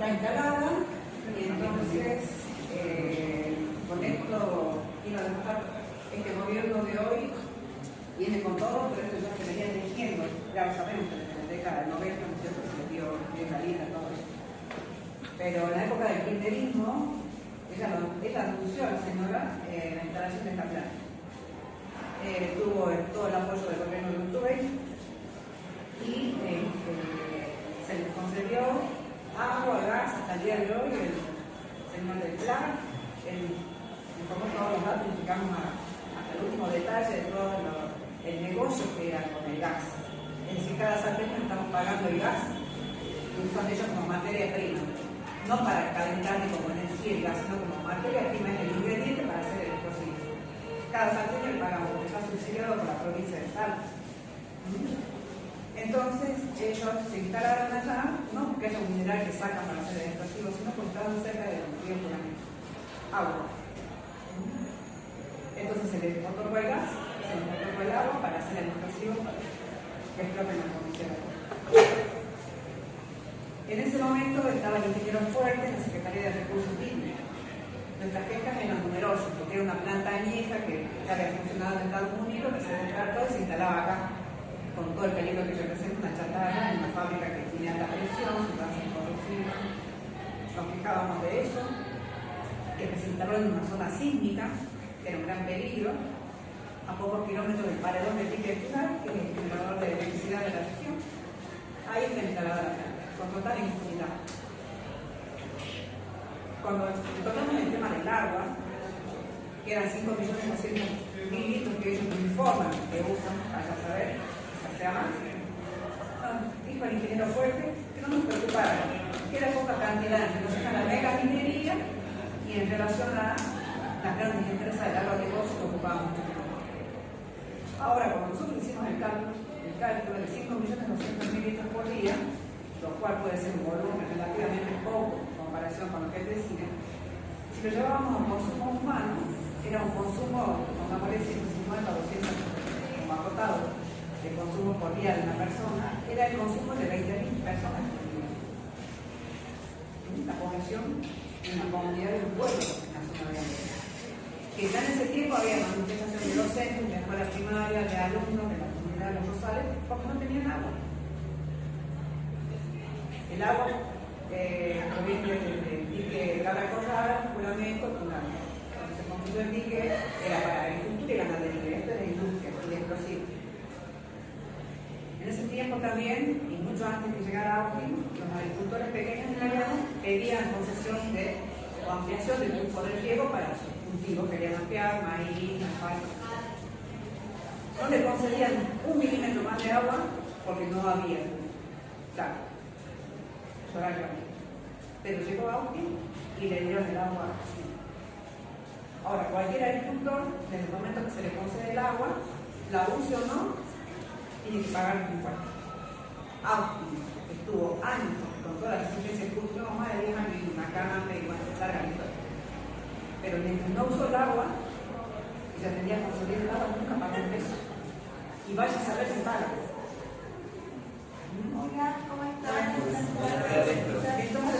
está instalada y entonces con esto quiero demostrar este gobierno de hoy viene con todo, pero esto ya se venía dirigiendo, ya lo sabemos que desde la década del 90, ¿no es cierto?, se le dio bien la vida todo eso. Pero en la época del kirchnerismo, ella anunció a la señora la instalación de esta planta. Tuvo todo el apoyo del gobierno de Urtubey y se les concedió agua, gas, hasta el día de hoy el señor del plan informó todos los datos y llegamos hasta el último detalle de todo el negocio que era con el gas. Es decir, cada sartén estamos pagando el gas y usan ellos como materia prima, no para calentar ni como energía el gas, sino como materia prima, es el ingrediente para hacer el explosivo. Cada sartén le pagamos porque está subsidiado por la provincia de Salta. Entonces ellos se instalaron allá, no porque haya un mineral que sacan para hacer el explosivo, sino porque estaban cerca de los ríos con agua. Entonces se les otorgó el gas, se les otorgó el agua para hacer el explosivo que exploten las condiciones. En ese momento estaba el ingeniero Fuerte en la Secretaría de Recursos Hídricos. Nuestras quejas eran numerosas, porque era una planta añeja que ya había funcionado en Estados Unidos, que se descartó y se instalaba acá, con todo el peligro que representa una chatarra en una fábrica que tiene alta presión, sustancias corrosivas. Nos quejábamos de eso, que se instaló en una zona sísmica, que era un gran peligro, a pocos kilómetros del paredón de Piquetunar, que es el generador de electricidad de la región. Ahí está instalada la planta, con total impunidad. Cuando tocamos el tema del agua, que eran 5.200.000 litros que ellos nos informan que usan para saber que sea más, dijo el ingeniero Fuerte que no nos preocupara, que era poca cantidad en relación a la mega minería y en relación a las grandes empresas del agronegocio que ocupaban mucho tiempo. Ahora, cuando nosotros hicimos el cálculo de 5.200.000 litros por día, lo cual puede ser un volumen relativamente poco en comparación con lo que él decía, si lo llevábamos a un consumo humano, era un consumo, pongámosle 150 o 200 como acotado, de consumo por día de una persona, era el consumo de 20.000 personas por día. La población de una comunidad de un pueblo en la zona de Andrés. Que ya en ese tiempo había manifestación de docentes, de escuelas primarias, de alumnos, de la comunidad de los Rosales, porque no tenían agua. El agua proviene del dique Cabra Corral, juramento, Tunal. Cuando se construyó el dique era para agricultura y ganadería, esto era industria y explosivo. En ese tiempo también, y mucho antes que llegara Aukin, los agricultores pequeños en la llana pedían concesión o ampliación del uso del riego para sus cultivos, querían ampliar maíz, alfalfa. No le concedían 1 milímetro más de agua porque no había. Claro. Pero llegó Aukin y le dieron el agua así. Ahora, cualquier agricultor, desde el momento que se le concede el agua, la use o no, tiene que pagar un impuesto. Aukin estuvo años con toda la resistencia justo, no más de 10 años en una cama, y bueno, larga la historia. Pero mientras no usó el agua, y ya tenía que conseguir el agua, nunca pagó un peso. Y vaya a saber si paga. Hola, ¿cómo están? Entonces,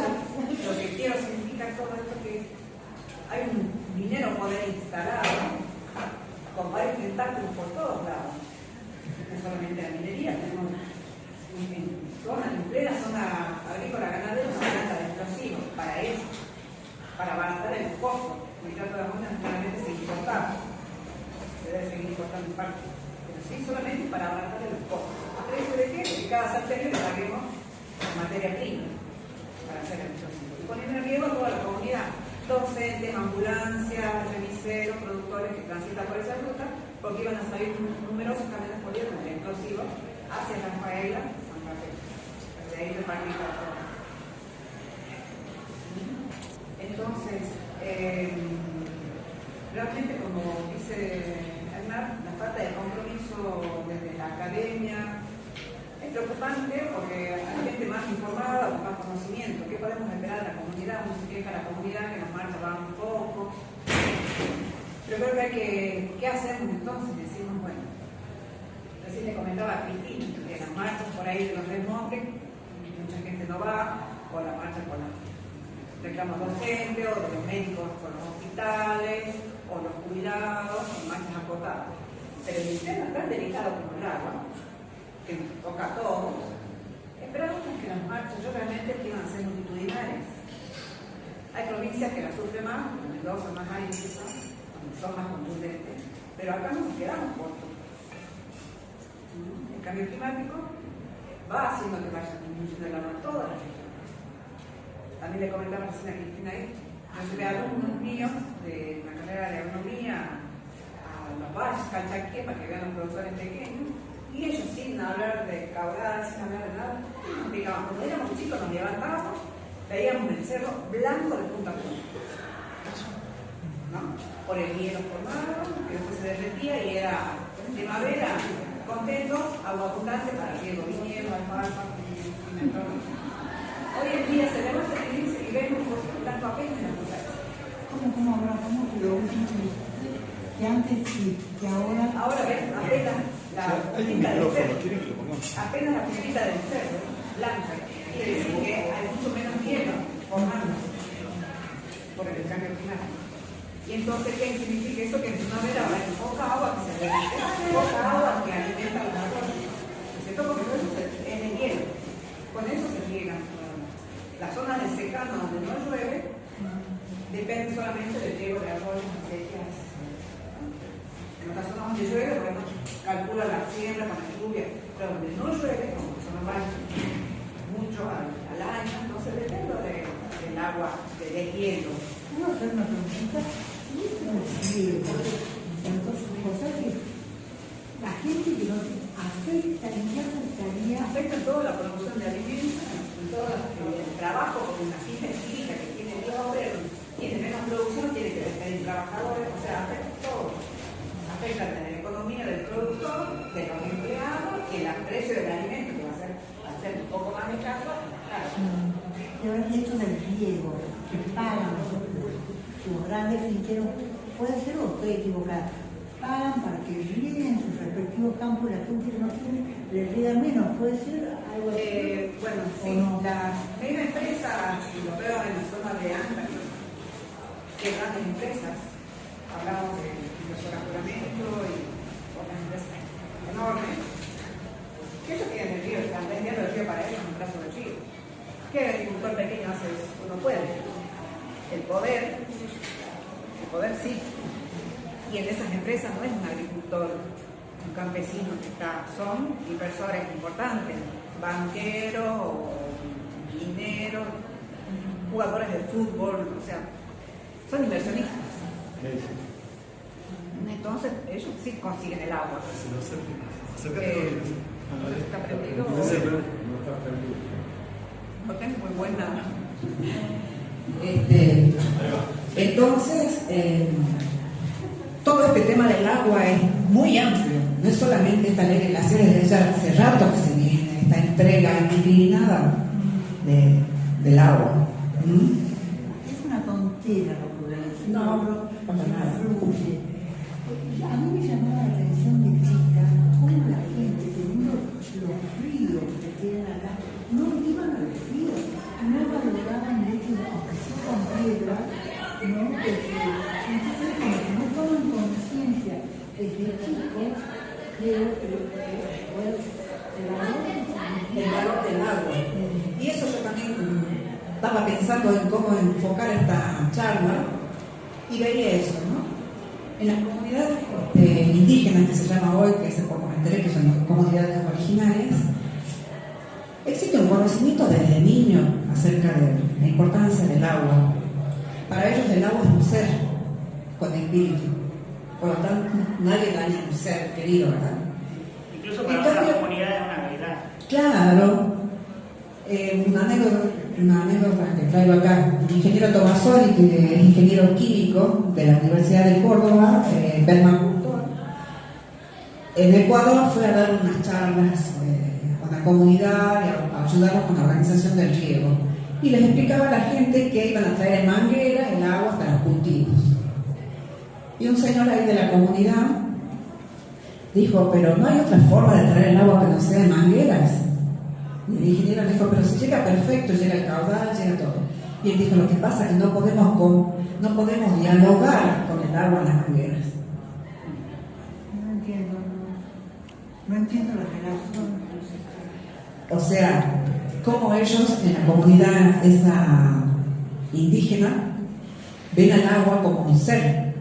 lo que quiero significar todo esto es que hay un minero poder instalado con varios tentáculos por todos lados. No solamente la minería, tenemos en plena zona agrícola ganadera una planta de explosivos para eso, para abaratar el costo, porque ya todas las monedas realmente se importan, se debe seguir importando en parte, pero sí solamente para abaratar el costo. ¿A precio de qué? Que cada sartén le paguemos materia prima para hacer el explosivo. Y poniendo en riesgo a toda la comunidad, docentes, ambulancias, remiseros, productores que transitan por esa ruta, porque iban a salir numerosos camiones por día con el explosivo hacia Rafaela, Santa Fe. De ahí de Parque. Entonces, realmente, como dice Hernán, la falta de compromiso desde la academia es preocupante porque hay gente más informada, con más conocimiento. ¿Qué podemos esperar de la comunidad? Uno se queja a la comunidad que las marchas van un poco. Pero creo que hay que, ¿qué hacemos entonces? Decimos, bueno, recién le comentaba a Cristina que las marchas por ahí de los desmontes, mucha gente no va, o las marchas por la reclamos docentes, o de los médicos con los hospitales, o los jubilados, con marchas acotadas. Pero el tema tan delicado como el agua, que nos toca a todos, esperamos que las marchas realmente iban a ser multitudinarias. Hay provincias que la sufren más, Mendoza más áridas, son más contundentes, pero acá no nos quedamos cortos. El cambio climático va haciendo que vaya disminuyendo el agua en todas las regiones. También le comentaba recién a Cristina esto. Yo llevé a alumnos míos de la carrera de agronomía a los valles, Calchaquí, para que vean los productores pequeños, y ellos sin hablar de caudal, sin hablar de nada, nos explicaban. Cuando éramos chicos nos levantábamos, veíamos el cerro blanco de punta a punta, ¿no? Por el hielo formado, que después se derretía y era primavera, contentos, agua abundante para riego, viñedo, alfalfa, pimentón. Hoy en día se levanta y vemos tanto apenas en la montaña. ¿Cómo hablamos de lo último? Que antes sí, que ahora... Ahora ven, apenas la puntita del cerro. Apenas la puntita del cerro, blanca. Quiere decir que hay mucho menos hielo formándose por el cambio climático. Y entonces, ¿qué significa eso? Que en primavera va a haber poca agua que se derrite, poca agua que alimenta los árboles. ¿Cierto? Porque eso es el hielo. Con eso se riega. Las zonas de secano donde no llueve dependen solamente del riego de arroyos, acequias. En otras zonas donde llueve, bueno, calcula la siembra con la lluvia, pero donde no llueve, como que son baños mucho al año, entonces depende del agua, del hielo. ¿Puedo hacer una preguntita? Entonces, cosa que la gente que no afecta, ¿en qué afectaría? Afecta en toda la producción de alimentos, en todo el trabajo, porque una fija espírita que tiene 10 obreros, tiene menos producción, tiene que despedir trabajadores, o sea, afecta todo. Afecta en la economía del productor, de los empleados y en el precio del alimento, que va a ser un poco más escaso, claro. Y ahora esto del riego, que pagan los grandes finqueros, puede ser o estoy equivocada, pagan para que rieguen sus respectivos campos y la gente que no tiene le riega menos, puede ser algo así. Bueno, sí, no? las megas empresas, y lo veo en la zona de ANTA, que grandes empresas, hablamos de inversora juramento y otras empresas enormes, que ellos tienen el río, están vendiendo el río para ellos en un plazo de río. ¿Qué agricultor pequeño hace eso? Uno puede. El poder sí. Y en esas empresas no es un agricultor, un campesino que está, son inversores importantes, banqueros, mineros, jugadores de fútbol, o sea, son inversionistas. Entonces ellos sí consiguen el agua. ¿Está prendido? No tengo muy buena. Entonces, todo este tema del agua es muy amplio. No es solamente esta ley de glaciares, desde hace rato que se viene esta entrega indiscriminada del agua. Es una tontera lo que voy a decir. No, para nada. Influye. A mí me llamó la atención de chica cómo la gente, teniendo los ríos que tienen acá, no iban a los ríos, no valoraban el hecho de que sí con piedra, ¿no? Entonces, como que no toman conciencia desde chicos, creo que El valor del agua. Y eso yo también estaba pensando en cómo enfocar esta charla y veía eso, ¿no? En las comunidades indígenas, que se llama hoy, que es como me enteré, que son las comunidades originarias, existe un conocimiento desde niño acerca de la importancia del agua. Para ellos el agua es un ser con espíritu, por lo tanto nadie daña a un ser querido, ¿verdad? Incluso para otras comunidades es una realidad. Claro, una anécdota que traigo acá. El ingeniero Tomasoli, que es ingeniero químico de la Universidad de Córdoba, permacultor, en Ecuador fue a dar unas charlas a la comunidad y a ayudarlos con la organización del riego. Y les explicaba a la gente que iban a traer en manguera el agua para los cultivos. Y un señor ahí de la comunidad dijo, pero no hay otra forma de traer el agua que no sea de mangueras. Y el ingeniero le dijo, pero si llega perfecto, llega el caudal, llega todo. Y él dijo, lo que pasa es que no podemos dialogar con el agua en las mangueras. No entiendo, no entiendo la relación. O sea, cómo ellos en la comunidad esa indígena ven al agua como un ser.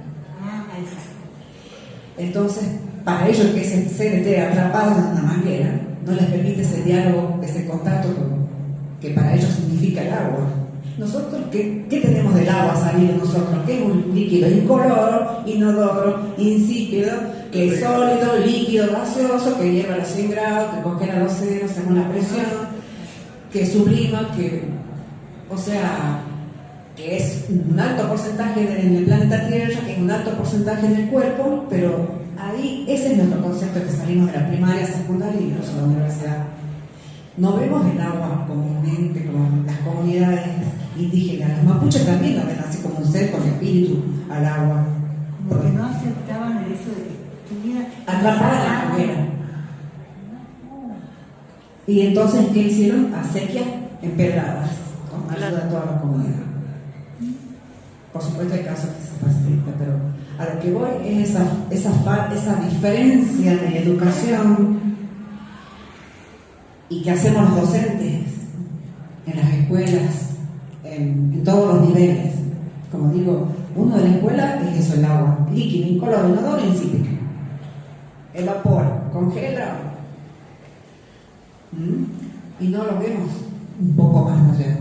Entonces, para ellos que ese ser esté atrapado en una manguera, no les permite ese diálogo, ese contacto que para ellos significa el agua. Nosotros, ¿qué tenemos del agua salido nosotros? Que es un líquido incoloro, inodoro, insípido, que es sólido, líquido, gaseoso, que lleva a los 100 grados, que congela los océanos según la presión, que sublima, o sea, que es un alto porcentaje en el planeta Tierra, que es un alto porcentaje en el cuerpo, pero ahí ese es nuestro concepto que salimos de la primaria, secundaria y incluso de la universidad. No vemos el agua comúnmente como las comunidades indígenas. Los mapuches también lo ven así como un ser con espíritu al agua. Como que no aceptaban el hecho de que estuviera atrapada en la manguera. Y entonces, ¿qué hicieron? Acequias empedradas, con ayuda de toda la comunidad. Por supuesto hay casos que se facilitan, pero a lo que voy es esa diferencia de educación y que hacemos los docentes en las escuelas, en todos los niveles. Como digo, uno de la escuela es eso, el agua, líquido, incoloro, inodoro, insípido. Evapora, congela. Y no lo vemos un poco más allá.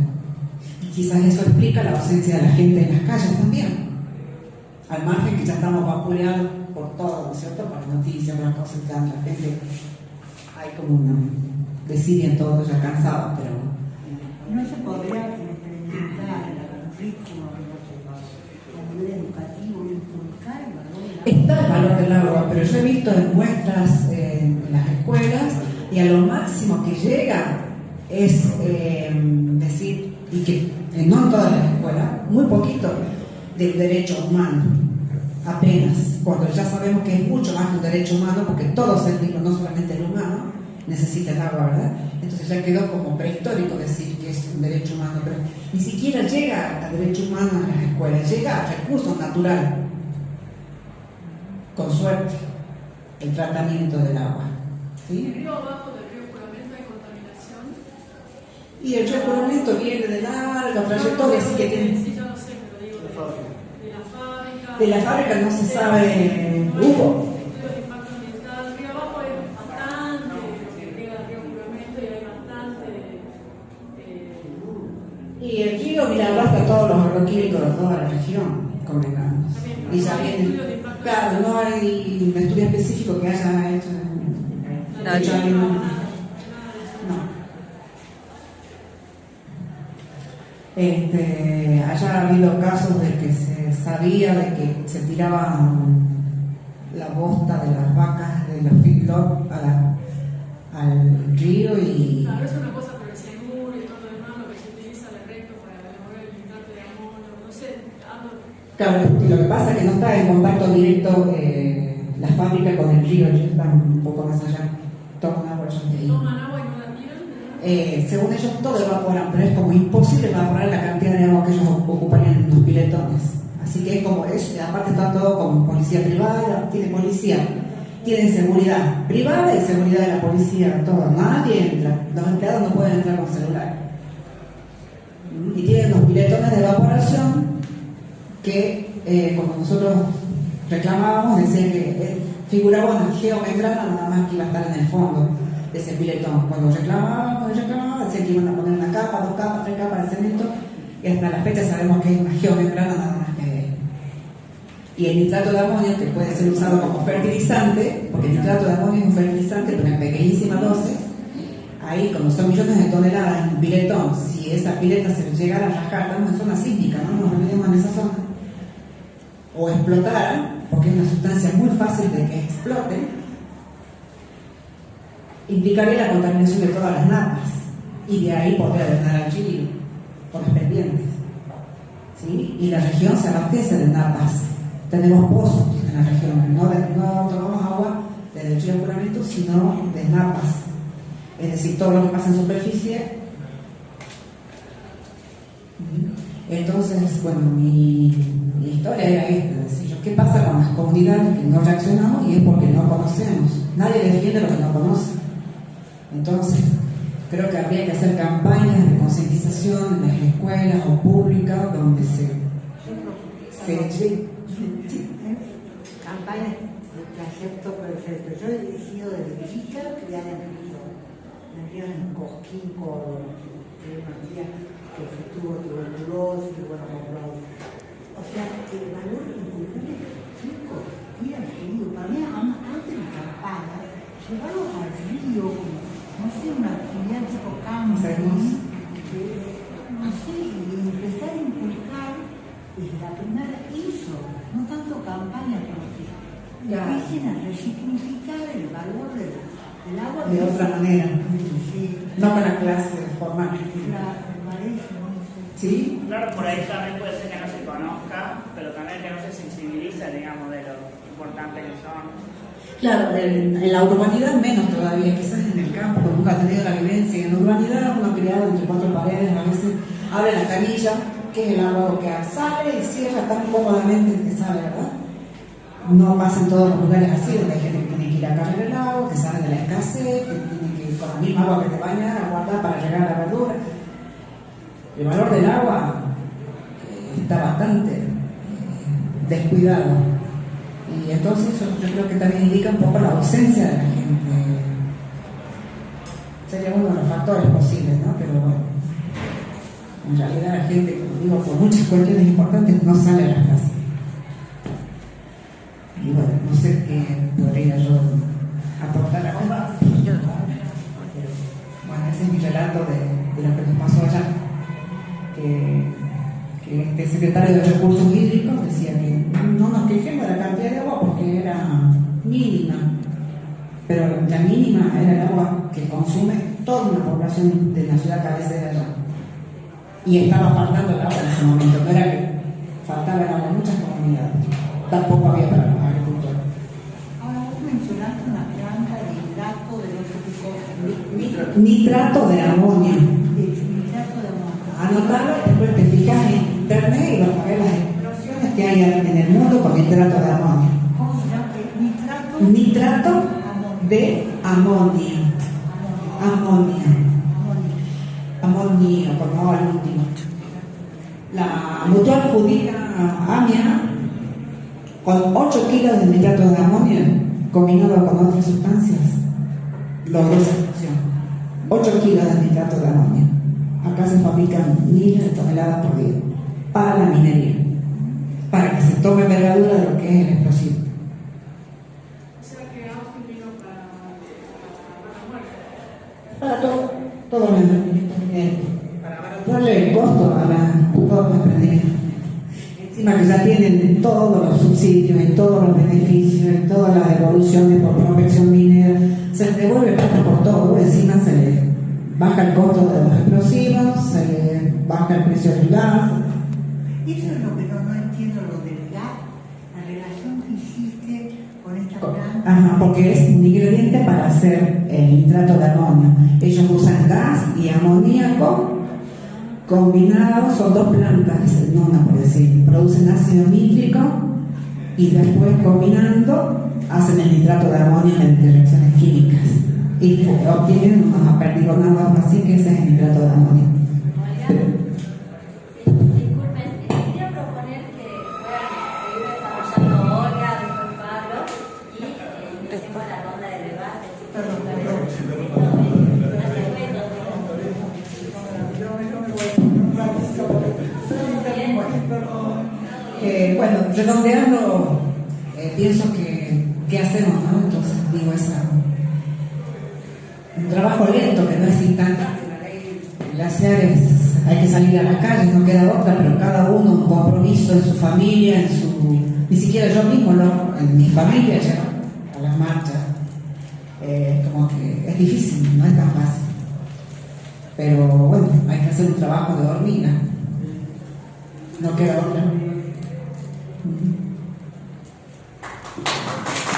Y quizás eso explica la ausencia de la gente en las calles también. Al margen que ya estamos vapuleados por todo, ¿no es cierto? Por las noticias, por las cosas, la gente, hay como una deciden todos ya cansados, pero no se podría implementar el ritmo a nivel educativo, inculcar el valor del agua. está el valor del agua, pero yo he visto en muestras en las escuelas y a lo máximo que llega es decir, y que no en todas las escuelas, muy poquito del derecho humano, apenas, cuando ya sabemos que es mucho más que un derecho humano, porque todo ser vivo, no solamente el humano, necesita el agua, ¿verdad? Entonces ya quedó como prehistórico decir que es un derecho humano, pero ni siquiera llega al derecho humano en las escuelas, llega al recurso natural, con suerte, el tratamiento del agua. ¿Sí? ¿El río abajo del río Juramento hay contaminación? Y el río Juramento viene de larga trayectoria, así que tiene... Sí, yo no sé, pero digo de la fábrica. De la fábrica no se sabe, hubo. Y el río, mira, arrastra todos los agroquímicos de toda la región, convengamos. Y ya viene, claro, no hay un estudio específico que haya hecho. Haya habido casos de que se sabía de que se tiraban la bosta de las vacas de los feedlot al río y... Claro, es una cosa por el seguro y todo lo demás, lo que se utiliza de recto para elaborar el nitrato de amonio, no sé, Claro, lo que pasa es que no está en contacto directo la fábrica con el río están un poco más allá. Toman agua ellos de ahí. ¿Toman agua y no la tiran? Según ellos todo evaporan, pero es como imposible evaporar la cantidad de agua que ellos ocuparían en los piletones. Así que es como eso, y aparte está todo con policía privada, tiene policía, tienen seguridad privada y seguridad de la policía, todo, nadie entra, los empleados no pueden entrar con celular. Y tienen los piletones de evaporación que como nosotros reclamábamos, decían que figuraba una geomembrana nada más que iba a estar en el fondo de ese piletón. Cuando reclamábamos, decían que iban a poner una capa, 2 capas, 3 capas de cemento, y hasta la fecha sabemos que es una geomembrana nada más que... Y el nitrato de amonio, que puede ser usado como fertilizante, porque el nitrato de amonio es un fertilizante, pero en pequeñísima dosis. Ahí, como son millones de toneladas en un piletón, si esa pileta se llegara a rascar, estamos en zona sísmica, no nos reunimos en esa zona, o explotara, porque es una sustancia muy fácil de que explote, implicaría la contaminación de todas las napas, y de ahí podría drenar al río, por las pendientes. ¿Sí? Y la región se abastece de napas. Tenemos pozos en la región, no tomamos agua del río Juramento, sino de napas. Es decir, todo lo que pasa en superficie. Entonces, bueno, mi historia era esta, decir, ¿qué pasa con las comunidades que no reaccionamos? Y es porque no conocemos. Nadie defiende lo que no conoce. Entonces, creo que habría que hacer campañas de concientización en las escuelas o públicas donde campañas que acepto perfecto. Yo he sido desde chica criada en Río, en Cosquín, Córdoba. Una tía que tuvo tuberculosis, y bueno, compró. O sea, el valor inculcable de los chicos, ir al río, para mí, antes de la campaña, llevarlos al río, no sé, una actividad tipo camping, no sé, y empezar a inculcar desde la primera eso, no tanto campaña, pero que empiecen a resignificar el valor del agua. De otra manera, Sí. no con la clase formal. Claro, me parece, ¿no? ¿Sí? Claro, por ahí también puede ser que no se conozca, pero también que no se sensibiliza, digamos, de lo importante que son. Claro, en la urbanidad menos todavía, quizás en el campo, porque nunca ha tenido la vivencia. En la urbanidad, uno criado entre cuatro paredes, a veces abre la canilla, que es el agua que sale y cierra tan cómodamente que sale, ¿verdad? No pasa en todos los lugares así, donde hay gente que tiene que ir a cargar el agua, que sabe de la escasez, que tiene que ir con la misma agua que te bañas a guardar para llegar a la verdura. El valor del agua está bastante descuidado. Y entonces eso yo creo que también indica un poco la ausencia de la gente. Sería uno de los factores posibles, ¿no? Pero bueno, en realidad la gente, como digo, por muchas cuestiones importantes no sale a las casas. Y bueno, no sé qué podría yo aportar ahora. Bueno, ese es mi relato de lo que nos pasó allá. Que este secretario de Recursos Hídricos decía que no nos quejemos de la cantidad de agua porque era mínima, pero la mínima era el agua que consume toda una población de la ciudad cabecera allá. Y estaba faltando el agua en ese momento, no era que faltaba el agua en muchas comunidades, tampoco había para los agricultores. Ahora vos mencionaste una planta de hidrato de no sé qué cosa. Nitrato de amonio. Nitrato de amonio. Anotarlo, después te fijas en internet y vas a ver las explosiones que hay en el mundo con nitrato de amonio. ¿Cómo se llama? Nitrato de amonio. Amonio, como al último. La mutual judía AMIA, con 8 kilos de nitrato de amonio combinado con otras sustancias, logró esa explosión. 8 kilos de nitrato de amonio. Acá se fabrican miles de toneladas por día para la minería, para que se tome envergadura de lo que es el explosivo. O sea que Austin vino para muerte. Para todo el emprendimiento minero, para abaratarle el costo a todos los emprendimientos. Encima que ya tienen todos los subsidios, y todos los beneficios, y todas las devoluciones por protección minera, se les devuelve plata por todo, encima se les baja el costo de los explosivos, se le baja el precio del gas. Eso es lo que no entiendo, lo del gas, la relación que hiciste con esta planta. Ajá, porque es un ingrediente para hacer el nitrato de amonio. Ellos usan gas y amoníaco combinados, son dos plantas, no una por decir, producen ácido nítrico y después combinando hacen el nitrato de amonio en reacciones químicas. Y obtienen unos perdigonados así que ese es el nitrato de amonio. Disculpen, quería proponer que puedan seguir desarrollando Olga, después Pablo y después la ronda de debate. Bueno, redondeando, pienso que ¿qué hacemos, no? Entonces digo un trabajo lento que no es instantáneo. La ley glaciares, hay que salir a las calles, no queda otra, pero cada uno un compromiso en su familia, ni siquiera yo mismo, en mi familia ya a las marchas. Como que es difícil, no es tan fácil. Pero bueno, hay que hacer un trabajo de hormiga. No queda otra.